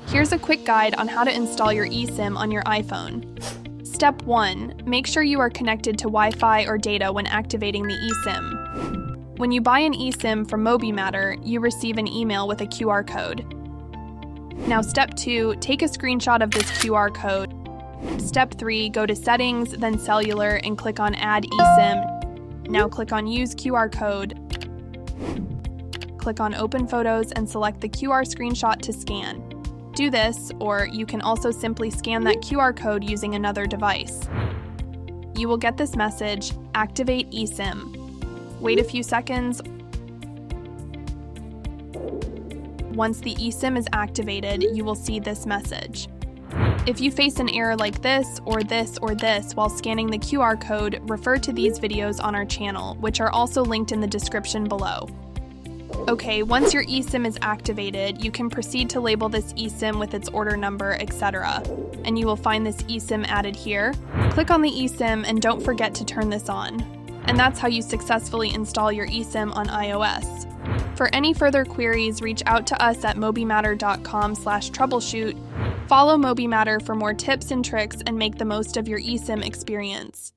Here's a quick guide on how to install your eSIM on your iPhone. Step 1. Make sure you are connected to Wi-Fi or data when activating the eSIM. When you buy an eSIM from MobiMatter, you receive an email with a QR code. Now Step 2. Take a screenshot of this QR code. Step 3. Go to Settings, then Cellular, and click on Add eSIM. Now click on Use QR Code. Click on Open Photos and select the QR screenshot to scan. Do this, or you can also simply scan that QR code using another device. You will get this message, Activate eSIM. Wait a few seconds. Once the eSIM is activated, you will see this message. If you face an error like this or this or this while scanning the QR code, refer to these videos on our channel, which are also linked in the description below. Okay, once your eSIM is activated, you can proceed to label this eSIM with its order number, etc. And you will find this eSIM added here. Click on the eSIM and don't forget to turn this on. And that's how you successfully install your eSIM on iOS. For any further queries, reach out to us at mobimatter.com/troubleshoot. Follow MobiMatter for more tips and tricks and make the most of your eSIM experience.